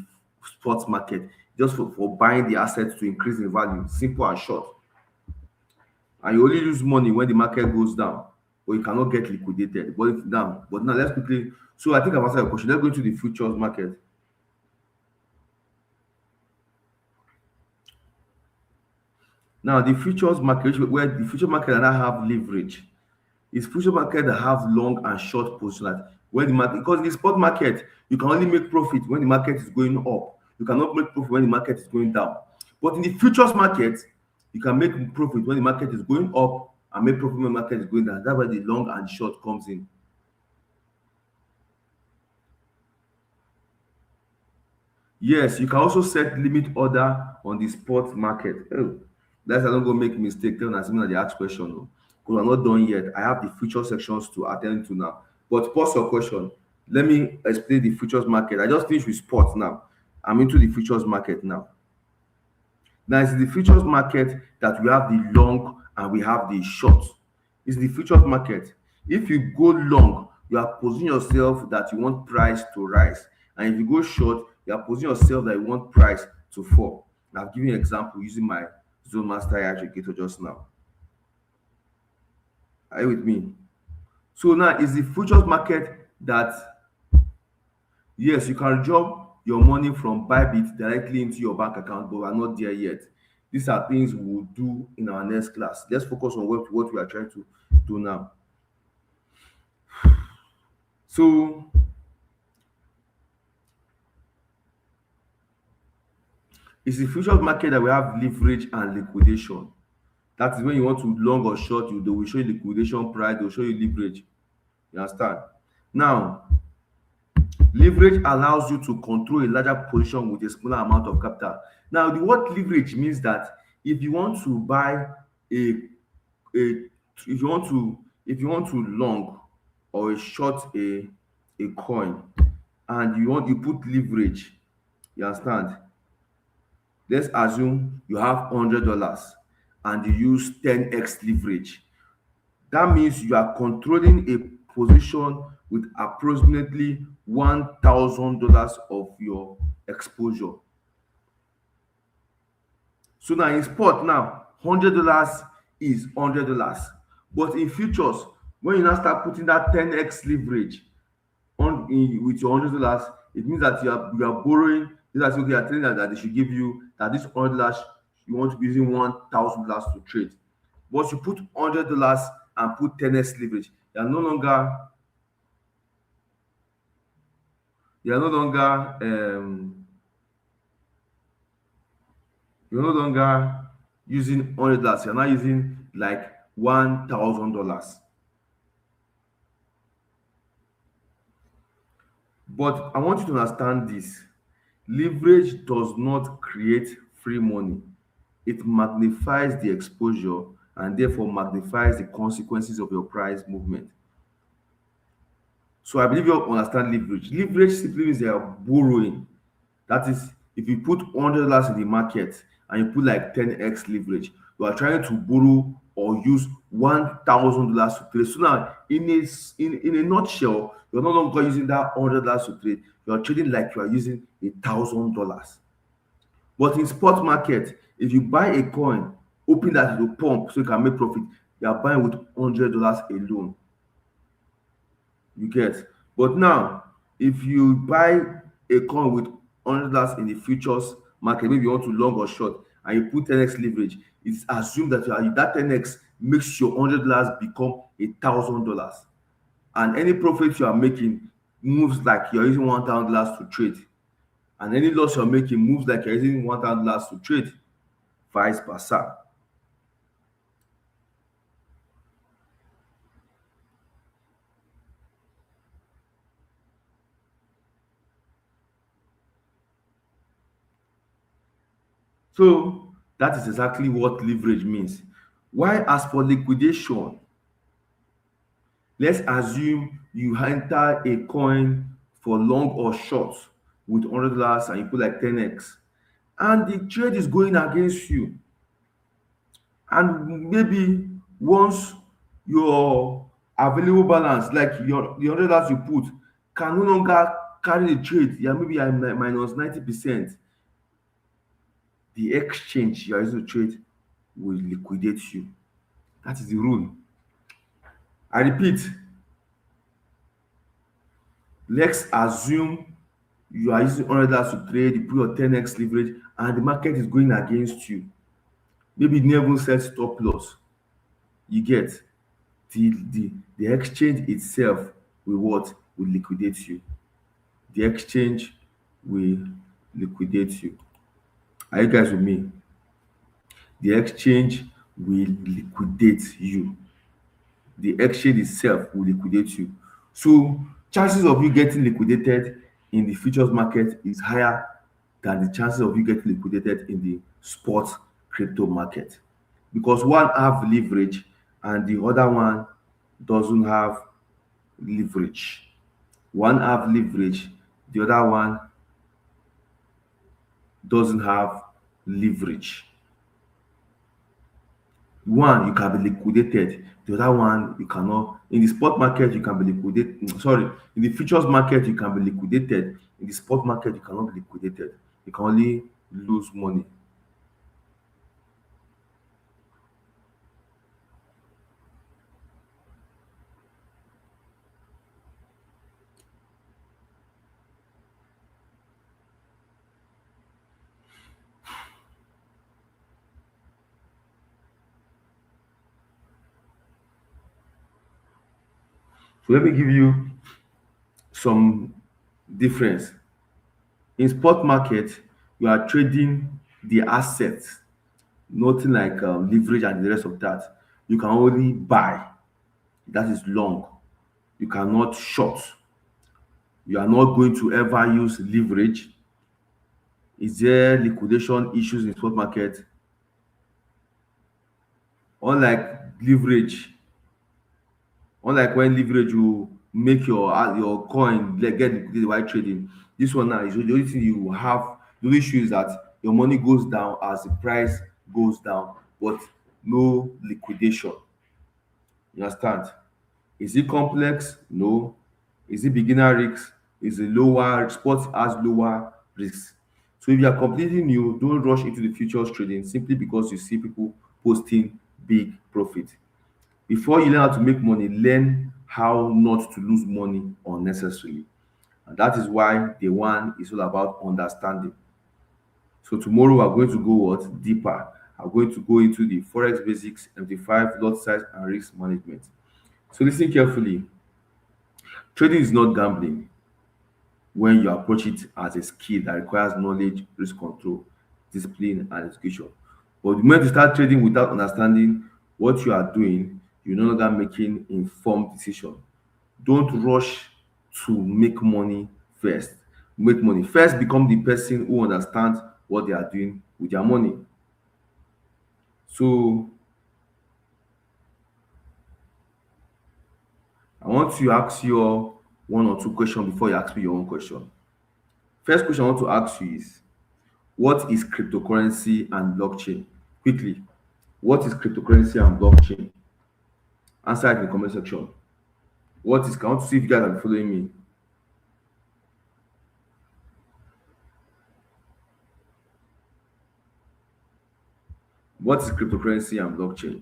spot market just for buying the assets to increase in value. Simple and short. And you only lose money when the market goes down, or you cannot get liquidated. But if down, but now let's quickly. So I think I've answered your question. Let's go into the futures market. Now the futures market, where the future market that now have leverage, is future market that have long and short position. Like when the market, because in the spot market, you can only make profit when the market is going up. You cannot make profit when the market is going down. But in the futures market, you can make profit when the market is going up and make profit when the market is going down. That's where the long and short comes in. Yes, you can also set limit order on the spot market. Oh, that's I don't go make mistake. Tell Nasim the ask question. No, because I'm not done yet. I have the future sections to attend to now. But pause your question. Let me explain the futures market. I just finished with sports now. I'm into the futures market now. Now it's the futures market that we have the long and we have the short. It's the futures market. If you go long, you are positioning yourself that you want price to rise. And if you go short, you are positioning yourself that you want price to fall. I've given you an example using my Zone Master aggregator just now. Are you with me? So now it's the futures market that, yes, you can drop your money from Bybit directly into your bank account, but we're not there yet. These are things we will do in our next class. Let's focus on what we are trying to do now. So it's the futures market that we have leverage and liquidation. That is when you want to long or short, they will show you liquidation price, they will show you leverage. You understand? Now, leverage allows you to control a larger position with a smaller amount of capital. Now, the word leverage means that if you want to buy a if you want to long or a short a coin, and you put leverage, you understand? Let's assume you have $100 and you use 10x leverage. That means you are controlling a position with approximately $1,000 of your exposure. So now in spot now, $100 is $100. But in futures, when you now start putting that 10x leverage with your $100, it means that you are borrowing. That's okay. You're telling that they should give you that this $100 you want to be using $1,000 to trade. But you put $100 and put 10x leverage, um you're no longer using $100. You're now using like $1,000. But I want you to understand this: leverage does not create free money. It magnifies the exposure and therefore magnifies the consequences of your price movement. So I believe you understand leverage. Leverage simply means they are borrowing. That is, if you put $100 in the market and you put like 10x leverage, you are trying to borrow or use $1,000 to trade. So now, in a nutshell, you're no longer using that $100 to trade. You are trading like you are using $1,000. But in spot market, if you buy a coin, open that to pump so you can make profit, you are buying with $100 alone. You get? But now, if you buy a coin with $100 in the futures market, maybe you want to long or short, and you put 10x leverage, it's assumed that that 10x makes your $100 become $1,000. And any profit you are making moves like you're using $1,000 to trade. And any loss you're making moves like you're using $1,000 to trade, vice versa. So that is exactly what leverage means. While as for liquidation, let's assume you enter a coin for long or short with $100 and you put like 10x, and the trade is going against you. And maybe once your available balance, like the $100 you put, can no longer carry the trade, yeah, maybe I'm minus 90%, the exchange you are using to trade will liquidate you. That is the rule. I repeat, let's assume you are using $100 to trade, you put your 10x leverage, and the market is going against you. Maybe you never even set stop loss. You get the exchange itself will what? Will liquidate you. The exchange will liquidate you. Are you guys with me? The exchange will liquidate you. The exchange itself will liquidate you. So chances of you getting liquidated in the futures market is higher than the chances of you getting liquidated in the spot crypto market, because one have leverage and the other one doesn't have leverage. One have leverage, the other one doesn't have leverage. One, you can be liquidated, the other one you cannot. In the spot market you can be liquidated, sorry, in the futures market you can be liquidated, in the spot market you cannot be liquidated, you can only lose money. So let me give you some difference. In spot market you are trading the assets, nothing like leverage and the rest of that. You can only buy, that is long. You cannot short. You are not going to ever use leverage. Is there liquidation issues in spot market? Unlike leverage, unlike when leverage you make your coin get liquidated while trading, this one now is the only thing you have. The only issue is that your money goes down as the price goes down, but no liquidation. You understand? Is it complex? No. Is it beginner risk? Is it lower? Sports has lower risks. So if you are completely new, don't rush into the futures trading simply because you see people posting big profit. Before you learn how to make money, learn how not to lose money unnecessarily. And that is why the one is all about understanding. So tomorrow we're going to go what? Deeper. I'm going to go into the forex basics, MT5, lot size, and risk management. So listen carefully. Trading is not gambling when you approach it as a skill that requires knowledge, risk control, discipline, and execution. But the moment you start trading without understanding what you are doing, you're no longer making informed decision. Don't rush to make money first. Make money first, become the person who understands what they are doing with their money. So I want to ask you all one or two questions before you ask me your own question. First question I want to ask you is, what is cryptocurrency and blockchain? Quickly, what is cryptocurrency and blockchain? Answer it in the comment section. What is, I want to see if you guys are following me. What is cryptocurrency and blockchain?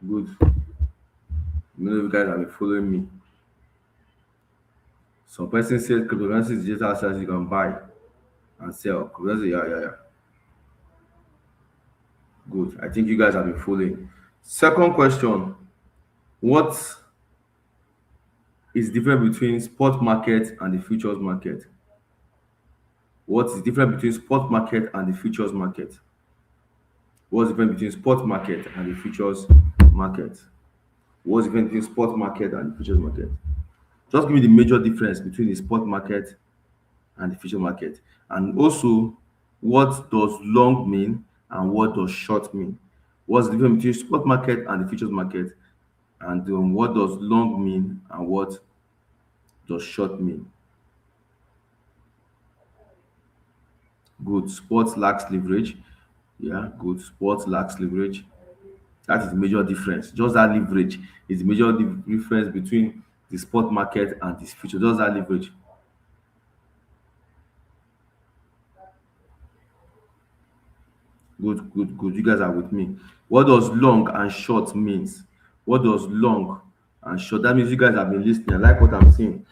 Good. Many of you guys have been following me. Some person said cryptocurrency is digital assets you can buy and sell. Cryptocurrency, yeah, yeah, yeah. Good. I think you guys have been following. Second question, what is the difference between spot market and the futures market? What is the difference between spot market and the futures market? What's the difference between spot market and the futures market? What's the difference between spot market and the futures market? Just give me the major difference between the spot market and the future market. And also, what does long mean and what does short mean? What's the difference between spot market and the futures market? And what does long mean and what does short mean? Good. Spot lacks leverage. Yeah, good. Spot lacks leverage. That is the major difference. Just that leverage is the major difference between the spot market and the future. Just that leverage. Good, good, good. You guys are with me. What does long and short means? What does long and short? That means you guys have been listening. I like what I'm saying.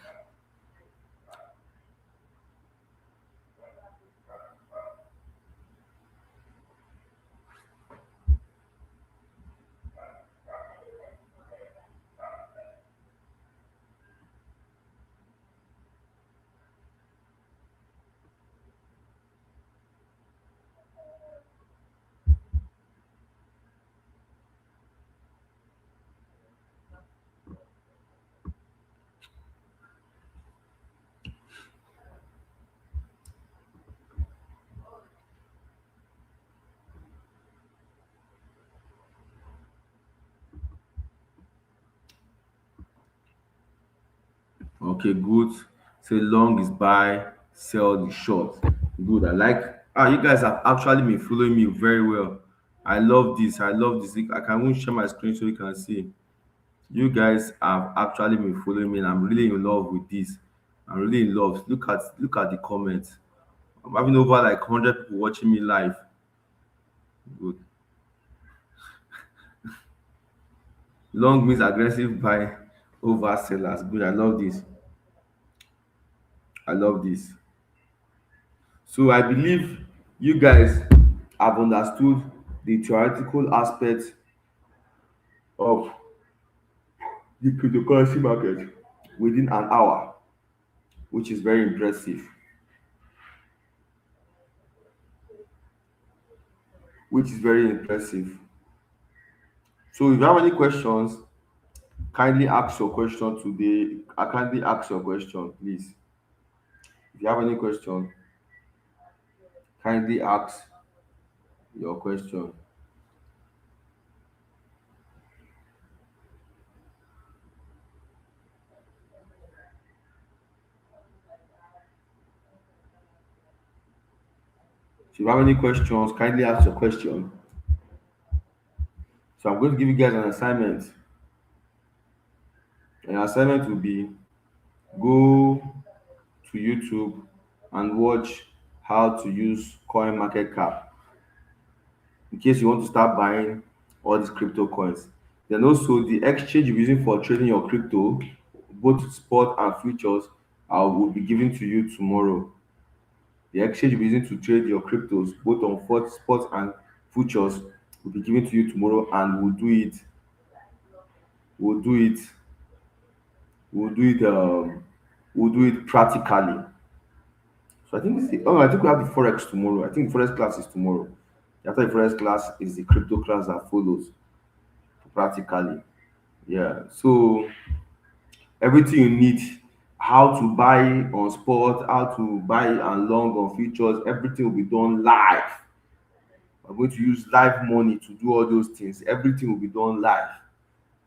Okay, good. Say long is buy, sell is short. Good. I like. You guys have actually been following me very well. I love this. I love this. I can even share my screen so you can see. You guys have actually been following me, and I'm really in love with this. I'm really in love. Look at the comments. I'm having over like 100 people watching me live. Good. Long means aggressive buy over sellers. Good. I love this. I love this. So I believe you guys have understood the theoretical aspect of the cryptocurrency market within an hour, which is very impressive. Which is very impressive. So if you have any questions, kindly ask your question today. I kindly ask your question, please. If you have any question, kindly ask your question. So if you have any questions, kindly ask your question. So I'm going to give you guys an assignment. An assignment will be go to YouTube and watch how to use coin market cap in case you want to start buying all these crypto coins. Then also the exchange you're using for trading your crypto, both spot and futures, will be given to you tomorrow. The exchange you're using to trade your cryptos, both on spot and futures, will be given to you tomorrow, and we'll do it, we'll do it, we'll do it practically. So I think I think we have the forex tomorrow. I think the forex class is tomorrow. After the forex class is the crypto class that follows practically. Yeah. So everything you need, how to buy on spot, how to buy and long on futures, everything will be done live. I'm going to use live money to do all those things. Everything will be done live.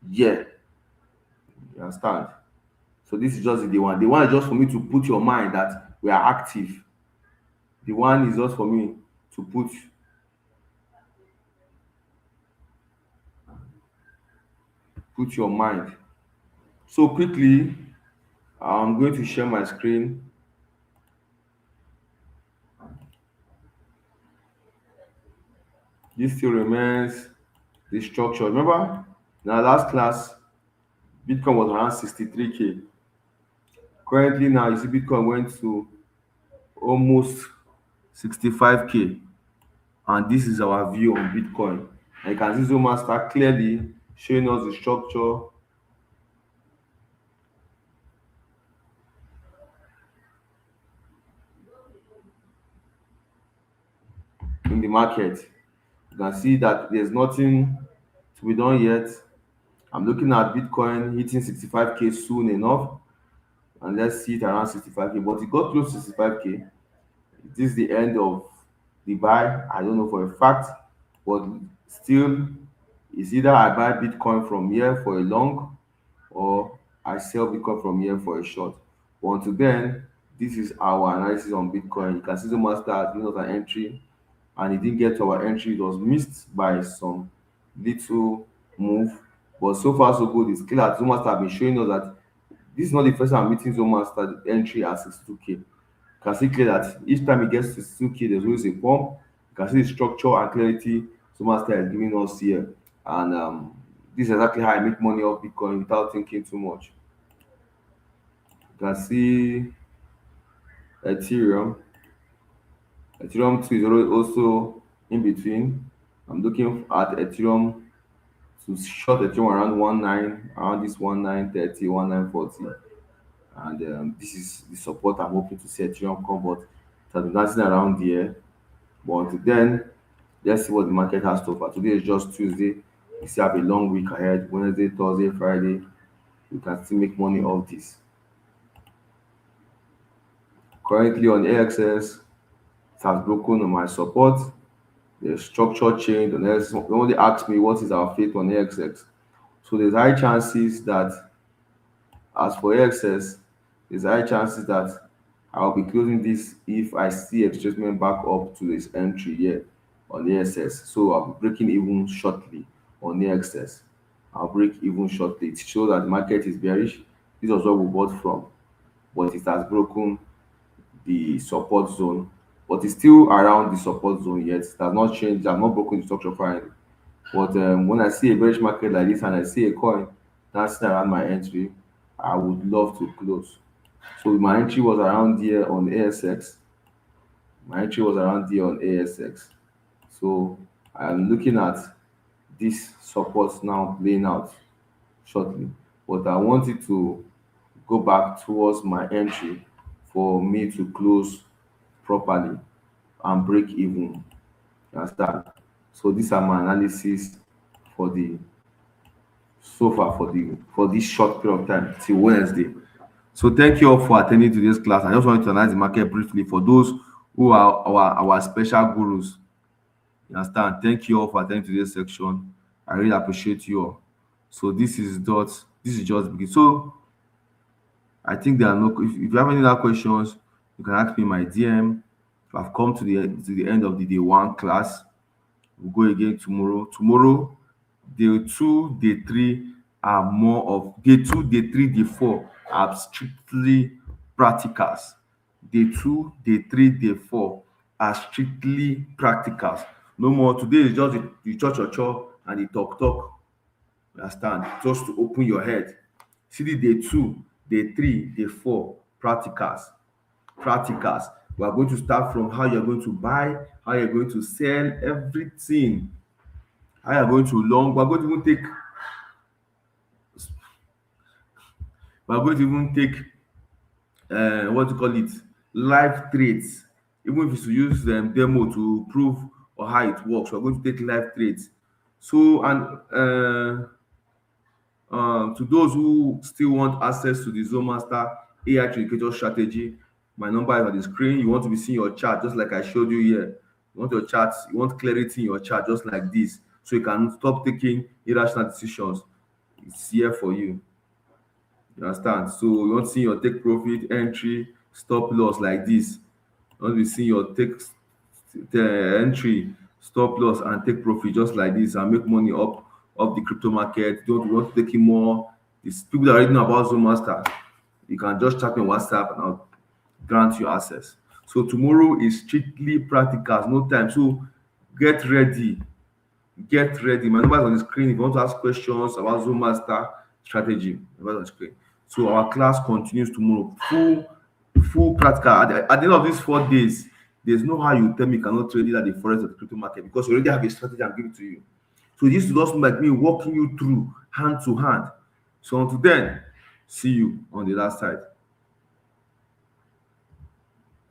Yeah. You understand? So this is just the day one. The one is just for me to put your mind that we are active. The one is just for me to put your mind. So quickly, I'm going to share my screen. This still remains the structure. Remember, in our last class, Bitcoin was around 63K. Currently now, you see Bitcoin went to almost 65K. And this is our view on Bitcoin. And you can see Zomaster clearly showing us the structure in the market. You can see that there's nothing to be done yet. I'm looking at Bitcoin hitting 65K soon enough, and let's see it around 65K. But it got close to 65K. This is the end of the buy. I don't know for a fact, but still, it's either I buy Bitcoin from here for a long, or I sell Bitcoin from here for a short. But until then, this is our analysis on Bitcoin. You can see the master giving us an entry, and it didn't get to our entry. It was missed by some little move, but so far so good. It's clear that Zomaster have been showing us that this is not the first time I'm meeting Zomaster entry at 62K. You can see clear that each time it gets to 62K, there's always a pump. You can see the structure and clarity Zomaster is giving us here, and this is exactly how I make money off Bitcoin without thinking too much. You can see Ethereum. Ethereum 2 is also in between. I'm looking at Ethereum to short Ethereum around 19, around this 1930, 1940. And this is the support I'm hoping to see Ethereum come, but it has been dancing around here. But until then, let's see what the market has to offer. Today is just Tuesday. We still have a long week ahead. Wednesday, Thursday, Friday. We can still make money off this. Currently on AXS, it has broken on my support. The structure changed on AXS. Somebody asked me what is our fate on AXS. So there's high chances that, as for AXS, there's high chances that I'll be closing this if I see a retracement back up to this entry here on AXS. So I'll be breaking even shortly on AXS. I'll break even shortly. It shows that the market is bearish. This was what we bought from, but it has broken the support zone, but it's still around the support zone yet. It has not changed. It has not broken the structure finally. But when I see a bearish market like this and I see a coin dancing around my entry, I would love to close. So my entry was around here on ASX. My entry was around here on ASX. So I'm looking at this support now playing out shortly. But I want it to go back towards my entry for me to close properly and break even. You understand? So these are my analysis for the so far for this short period of time till Wednesday. So thank you all for attending to this class. I just wanted to analyze the market briefly for those who are our special gurus. You understand? Thank you all for attending to this section. I really appreciate you all. So this is just begin. So I think there are no. If you have any other questions, you can ask me in my DM. I've come to the end of the day one class. We'll go again tomorrow. Tomorrow, day two, day three are more of day two, day three, day four are strictly practicals. Day two, day three, day four are strictly practicals. No more. Today is just the cho and the talk. You understand? Just to open your head. See the day two, day three, day four practicals. Practicals. We are going to start from how you're going to buy, how you're going to sell, everything. How you're going to long. We are going to even take what do you call it, live trades. Even if it's to use demo to prove or how it works, we're going to take live trades. So and to those who still want access to the Zomaster AI Educator strategy, my number is on the screen. You want to be seeing your chart just like I showed you here. You want your charts, you want clarity in your chart just like this, so you can stop taking irrational decisions. It's here for you. You understand? So you want to see your take profit, entry, stop loss like this. You want to be seeing your the entry, stop loss, and take profit just like this and make money up the crypto market. You don't want to take in more. These people that already know about Zomaster, you can just chat me on WhatsApp and I'll grant you access. So tomorrow is strictly practicals, no time. So get ready. Get ready. My number is on the screen. If you want to ask questions about Zomaster strategy, number is on the screen. So our class continues tomorrow. Full practical. At the end of these 4 days, there's no how you tell me you cannot trade it at the forex of the crypto market because you already have a strategy I'm giving to you. So this is just like me walking you through hand to hand. So until then, see you on the other side.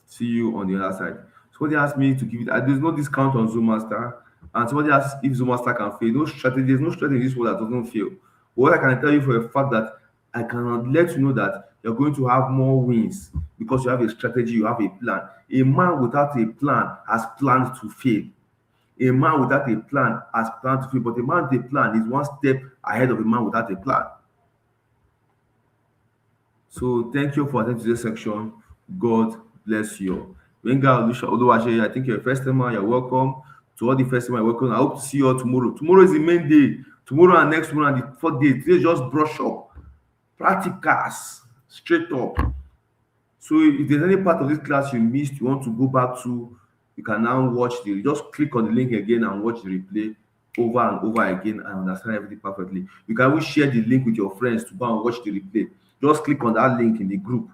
See you on the other side. Somebody asked me to give it. There's no discount on Zoom Master. And somebody asked if Zoom Master can fail. No strategy. There's no strategy in this world that doesn't fail. But what I can tell you for a fact that I cannot let you know that you're going to have more wins because you have a strategy, you have a plan. A man without a plan has planned to fail. A man without a plan has planned to fail. But a man with a plan is one step ahead of a man without a plan. So thank you for attending to this section. God bless you. Wenga Oluwase, I think you're a first timer. You're welcome. To all the first timer, you're welcome. I hope to see you all tomorrow. Tomorrow is the main day. Tomorrow and next one and the fourth day. Today just brush up. Practicals straight up. So if there's any part of this class you missed, you want to go back to, you can now watch the just click on the link again and watch the replay over and over again and understand everything perfectly. You can always share the link with your friends to go and watch the replay. Just click on that link in the group,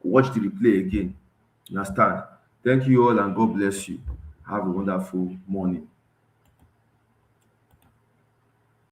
watch the replay again. You understand? Thank you all and God bless you. Have a wonderful morning.